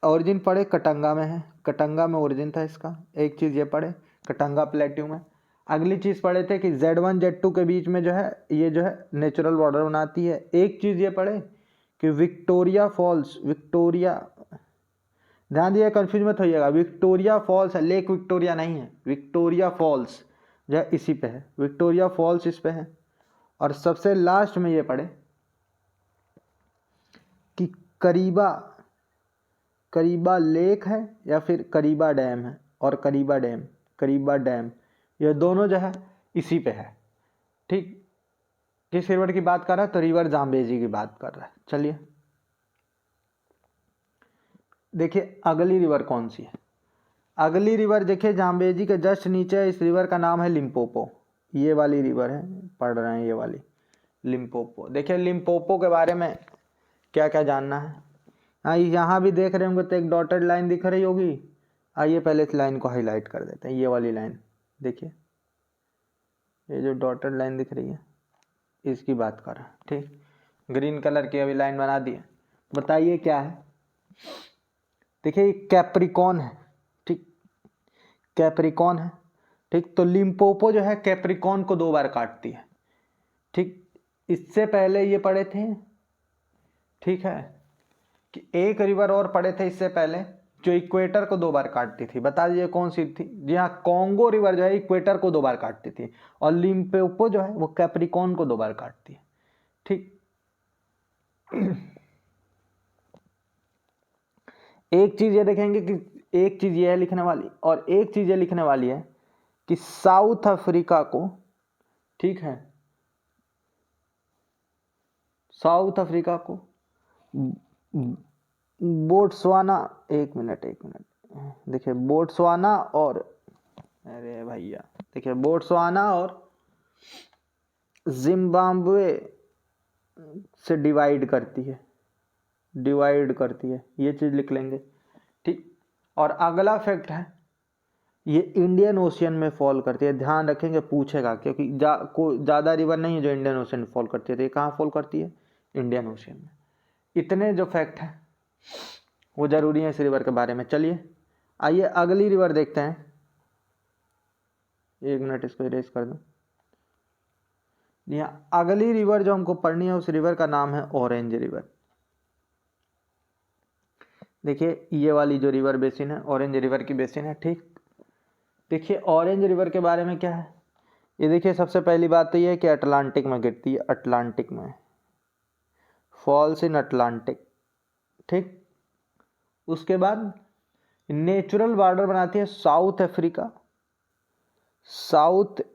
ओरिजिन पढ़े कटंगा में है, कटंगा में ओरिजिन था इसका, एक चीज़ ये पढ़े कटंगा प्लेट्यू में। अगली चीज़ पढ़े थे कि Z1 Z2 के बीच में जो है ये जो है नेचुरल बॉर्डर बनाती है। एक चीज़ ये पढ़े कि विक्टोरिया फॉल्स, ध्यान दिए कंफ्यूज मत होइएगा, विक्टोरिया फॉल्स है, लेक विक्टोरिया नहीं है, विक्टोरिया फॉल्स जो है इसी पे है, विक्टोरिया फॉल्स इस पे है। और सबसे लास्ट में ये पढ़े कि करीबा लेक है या फिर करीबा डैम है, और करीबा डैम ये दोनों जो है इसी पे है, ठीक। किस रिवर की बात कर रहा है, तो रिवर जाम्बेजी की बात कर रहा है। चलिए देखिए अगली रिवर कौन सी है। अगली रिवर देखिए जाम्बेजी के जस्ट नीचे, इस रिवर का नाम है लिम्पोपो, ये वाली रिवर है, पढ़ रहे हैं ये वाली, लिम्पोपो। देखिए लिम्पोपो के बारे में क्या क्या जानना है। हाँ, यहाँ भी देख रहे होंगे तो एक डॉटेड लाइन दिख रही होगी। आइए पहले इस लाइन को हाईलाइट कर देते हैं, ये वाली लाइन देखिए, ये जो डॉटेड लाइन दिख रही है इसकी बात कर रहा है। ठीक, ग्रीन कलर की अभी लाइन बना दी है। बताइए क्या है। देखिए ये कैप्रिकॉन है। ठीक, कैप्रिकॉन है। ठीक, तो लिम्पोपो जो है कैप्रिकॉन को 2 बार काटती है। ठीक, इससे पहले ये पढ़े थे, ठीक है, कि एक रिवर और पढ़े थे इससे पहले जो इक्वेटर को 2 बार काटती थी। बता दीजिए कौन सी थी। जी हाँ, कॉन्गो रिवर जो है इक्वेटर को 2 बार काटती थी, और लिम्पोपो जो है वो कैप्रिकॉन को 2 बार काटती है। ठीक, एक चीज ये देखेंगे कि एक चीज ये है लिखने वाली, और एक चीज ये लिखने वाली है कि साउथ अफ्रीका को, ठीक है, साउथ अफ्रीका को बोट्सवाना, एक मिनट देखिए बोट्सवाना और, अरे भैया देखिए बोट्सवाना और जिम्बाब्वे से डिवाइड करती है, ये चीज लिख लेंगे। ठीक, और अगला फैक्ट है ये इंडियन ओशियन में फॉल करती है। ध्यान रखेंगे पूछेगा, क्योंकि ज़्यादा रिवर नहीं है जो इंडियन ओशियन में फॉल करती है, तो ये कहाँ फॉल करती है, इंडियन ओशियन में। इतने जो फैक्ट हैं वो ज़रूरी है इस रिवर के बारे में। चलिए आइए अगली रिवर देखते हैं। एक मिनट इसको इरेज कर दूँ। यहाँ अगली रिवर जो हमको पढ़नी है उस रिवर का नाम है ऑरेंज रिवर। देखिए ये वाली जो रिवर बेसिन है ऑरेंज रिवर की बेसिन है। ठीक, देखिए ऑरेंज रिवर के बारे में क्या है। ये देखिए सबसे पहली बात तो ये है कि अटलांटिक में गिरती है, अटलांटिक में, फॉल्स इन अटलांटिक। ठीक, उसके बाद नेचुरल बॉर्डर बनाती है साउथ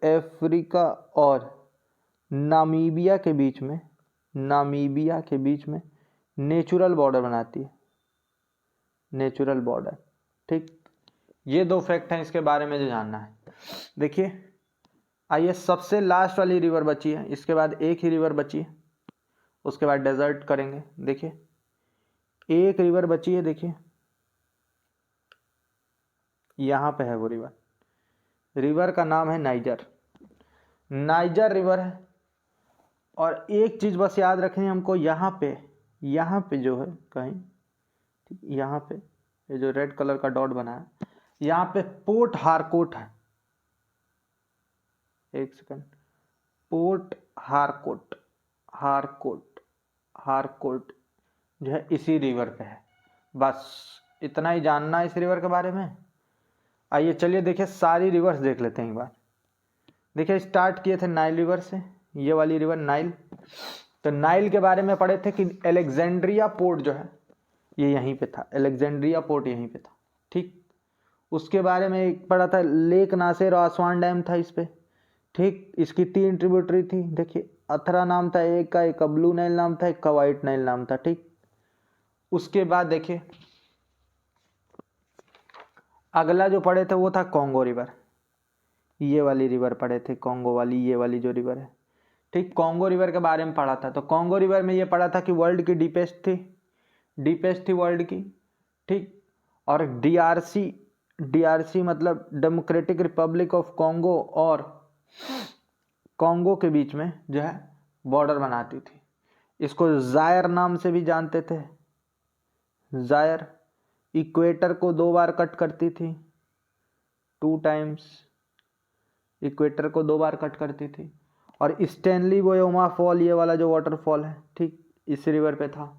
अफ्रीका और नामीबिया के बीच में, नेचुरल बॉर्डर बनाती है, नेचुरल बॉर्डर। ठीक, ये 2 फैक्ट हैं इसके बारे में जो जानना है। देखिए आइए सबसे लास्ट वाली रिवर बची है, इसके बाद एक ही रिवर बची है, उसके बाद डेजर्ट करेंगे। देखिए एक रिवर बची है, देखिए यहाँ पे है वो रिवर का नाम है नाइजर रिवर है। और एक चीज बस याद रखनी है हमको, यहाँ पे जो है कहीं, यहाँ पे ये जो रेड कलर का डॉट बना है यहाँ पे पोर्ट हारकोट है। एक सेकंड, पोर्ट हारकोट जो है इसी रिवर पे है। बस इतना ही जानना है इस रिवर के बारे में। आइए चलिए देखिए सारी रिवर्स देख लेते हैं एक बार। देखिए स्टार्ट किए थे नाइल रिवर से, ये वाली रिवर नाइल। तो नाइल के बारे में पढ़े थे कि अलेक्जेंड्रिया पोर्ट जो है ये यहीं पे था, अलेक्जेंड्रिया पोर्ट यहीं पे था। ठीक, उसके बारे में एक पढ़ा था लेक नासिर और आसवान डैम था इस पे। ठीक, इसकी 3 ट्रिब्यूटरी थी। देखिए अथरा नाम था एक का ब्लू नाइल नाम था, एक का वाइट नाइल नाम था। ठीक, उसके बाद देखिए अगला जो पढ़े थे वो था कॉन्गो रिवर। ये वाली रिवर पढ़े थे, कॉन्गो वाली, ये वाली जो रिवर है। ठीक, कॉन्गो रिवर के बारे में पढ़ा था। तो कॉन्गो रिवर में ये पढ़ा था कि वर्ल्ड की डीपेस्ट थी वर्ल्ड की। ठीक, और डीआरसी मतलब डेमोक्रेटिक रिपब्लिक ऑफ कॉन्गो और कॉन्गो के बीच में जो है बॉर्डर बनाती थी। इसको जायर नाम से भी जानते थे, जायर। इक्वेटर को 2 बार कट करती थी, 2 टाइम्स इक्वेटर को 2 बार कट करती थी। और स्टैनली बोयोमा फॉल, ये वाला जो वाटरफॉल है, ठीक, इस रिवर पे था।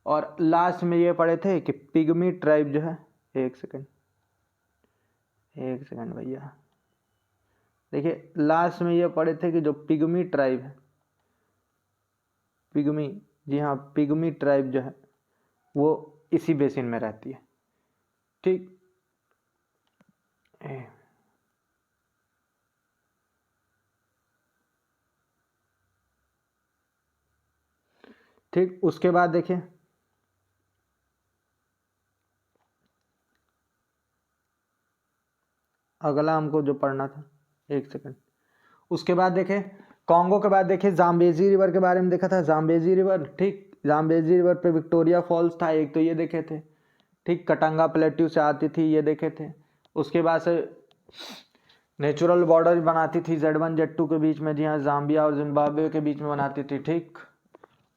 और लास्ट में ये पढ़े थे कि पिग्मी ट्राइब जो है, एक सेकंड भैया, देखिए लास्ट में ये पढ़े थे कि जो पिग्मी ट्राइब है, पिग्मी, जी हाँ, पिग्मी ट्राइब जो है वो इसी बेसिन में रहती है। ठीक, ठीक, उसके बाद देखिए अगला हमको जो पढ़ना था, एक सेकंड, उसके बाद देखें कॉन्गो के बाद देखिए जाम्बेजी रिवर के बारे में देखा था, जाम्बेजी रिवर, ठीक। जाम्बेजी रिवर पे विक्टोरिया फॉल्स था एक, तो ये देखे थे, ठीक। कटंगा प्लेट्यू से आती थी, ये देखे थे। उसके बाद से नेचुरल बॉर्डर बनाती थी Z1 Z2 के बीच में, जी हाँ, जाम्बिया और जिम्बाब्वे के बीच में बनाती थी, ठीक।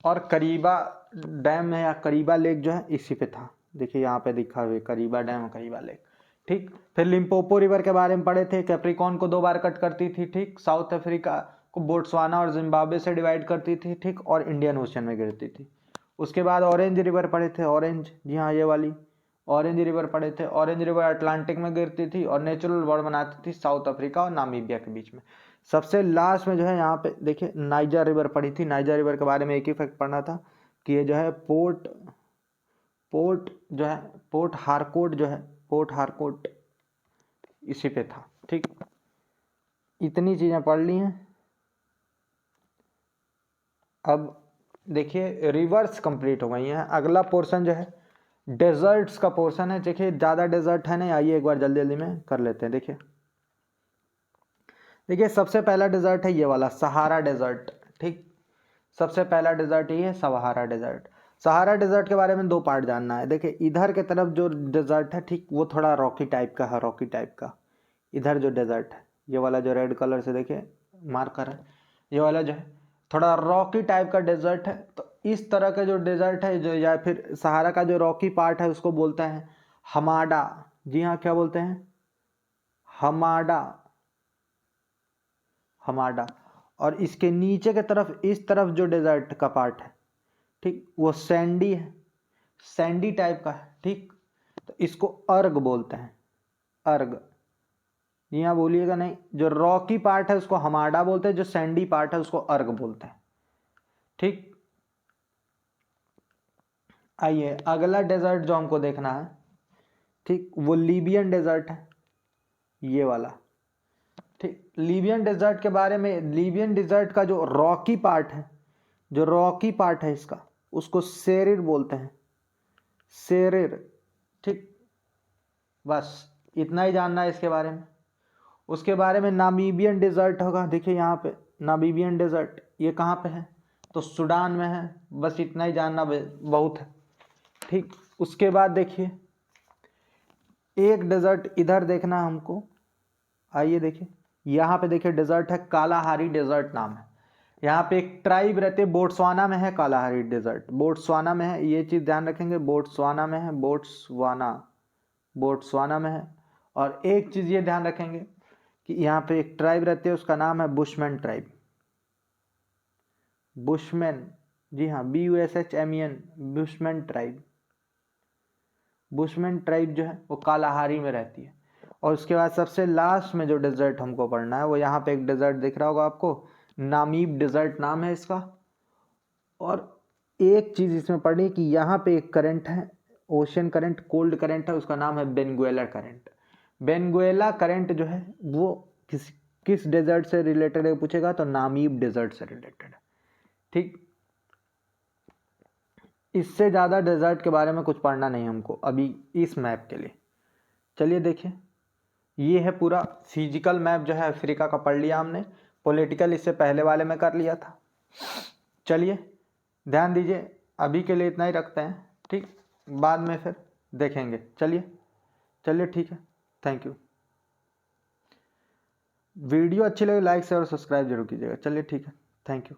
और करीबा डैम है या करीबा लेक जो है इसी पे था, देखिए यहाँ पे दिखा हुआ करीबा डैम, करीबा लेक, ठीक। फिर लिम्पोपो रिवर के बारे में पढ़े थे, कैप्रिकॉन को 2 बार कट करती थी, ठीक। साउथ अफ्रीका को बोट्सवाना और जिम्बाब्वे से डिवाइड करती थी, ठीक। और इंडियन ओशन में गिरती थी। उसके बाद ऑरेंज रिवर पढ़े थे, ऑरेंज, जी हाँ, ये वाली ऑरेंज रिवर पढ़े थे। ऑरेंज रिवर अटलांटिक में गिरती थी और नेचुरल बॉर्डर बनाती थी साउथ अफ्रीका और नामीबिया के बीच में। सबसे लास्ट में जो है यहाँ पे देखिए नाइजर रिवर पड़ी थी। नाइजर रिवर के बारे में एक ही फैक्ट पढ़ना था कि ये जो है पोर्ट हारकोट जो है, पोर्ट हारकोट इसी पे था, ठीक। इतनी चीजें पढ़ ली हैं। अब देखिए रिवर्स कंप्लीट हो गई हैं। अगला पोर्शन जो है डेजर्ट्स का पोर्शन है। देखिए ज़्यादा डेजर्ट है नहीं, आइए एक बार जल्दी जल्दी में कर लेते हैं। देखिए सबसे पहला डेजर्ट है ये वाला सहारा डेजर्ट, ठीक। सबसे पहला डेजर्ट ये है सहारा डेजर्ट। सहारा डेजर्ट के बारे में 2 पार्ट जानना है। देखिए इधर के तरफ जो डेजर्ट है, ठीक, वो थोड़ा रॉकी टाइप का है, रॉकी टाइप का। इधर जो डेजर्ट है, ये वाला जो रेड कलर से देखिए मार्कर है, ये वाला जो है थोड़ा रॉकी टाइप का डेजर्ट है। तो इस तरह का जो डेजर्ट है जो, या फिर सहारा का जो रॉकी पार्ट है, उसको बोलते हैं हमाडा। जी हाँ, क्या बोलते हैं? हमाडा, हमाडा। और इसके नीचे के तरफ, इस तरफ जो डेजर्ट का पार्ट है, ठीक, वो सैंडी है, सैंडी टाइप का है, ठीक। तो इसको अर्ग बोलते हैं, अर्ग। जी हाँ, बोलिएगा नहीं। जो रॉकी पार्ट है उसको हमाडा बोलते हैं, जो सैंडी पार्ट है उसको अर्ग बोलते हैं, ठीक। आइए अगला डेजर्ट जो हमको देखना है, ठीक, वो लीबियन डेजर्ट है, ये वाला, ठीक। लीबियन डेजर्ट के बारे में, लीबियन डेजर्ट का जो रॉकी पार्ट है, जो रॉकी पार्ट है इसका, उसको सेरिर बोलते हैं, सेरिर, ठीक। बस इतना ही जानना है इसके बारे में। उसके बारे में नामीबियन डेजर्ट होगा, देखिए यहाँ पे नामीबियन डेजर्ट, ये कहाँ पे है? तो सूडान में है। बस इतना ही जानना बहुत है, ठीक। उसके बाद देखिए एक डेजर्ट इधर देखना हमको, आइए देखिए यहाँ पे देखिए डेजर्ट है कालाहारी डेजर्ट नाम है। यहाँ पे एक ट्राइब रहते हैं, बोट्सवाना में है कालाहारी डेजर्ट, बोट्सवाना में है, ये चीज़ ध्यान रखेंगे, बोट्सवाना में है, बोट्सवाना, बोट्सवाना में है। और एक चीज़ ये ध्यान रखेंगे कि यहाँ पे एक ट्राइब रहते हैं, उसका नाम है बुशमैन ट्राइब, बुशमैन, जी हाँ, BUSHMEN, bushman tribe. Bushman tribe जो है वो कालाहारी में रहती है। और उसके बाद सबसे लास्ट में जो डेजर्ट हमको पढ़ना है, वो यहाँ पे एक डेजर्ट दिख रहा होगा आपको, नामीब डेजर्ट नाम है इसका। और एक चीज़ इसमें पढ़नी कि यहाँ पे एक करंट है, ओशियन करंट, कोल्ड करंट है, उसका नाम है बेनगुएला करंट। बेनगुएला करंट जो है वो किस डेजर्ट से रिलेटेड है पूछेगा तो नामीब डेजर्ट से रिलेटेड है, ठीक। इससे ज़्यादा डेजर्ट के बारे में कुछ पढ़ना नहीं हमको अभी इस मैप के लिए। चलिए देखिए, ये है पूरा फिजिकल मैप जो है अफ्रीका का पढ़ लिया हमने। पॉलिटिकल इससे पहले वाले में कर लिया था। चलिए ध्यान दीजिए, अभी के लिए इतना ही रखते हैं, ठीक। बाद में फिर देखेंगे। चलिए ठीक है, थैंक यू। वीडियो अच्छी लगे लाइक शेयर और सब्सक्राइब जरूर कीजिएगा। चलिए ठीक है, थैंक यू।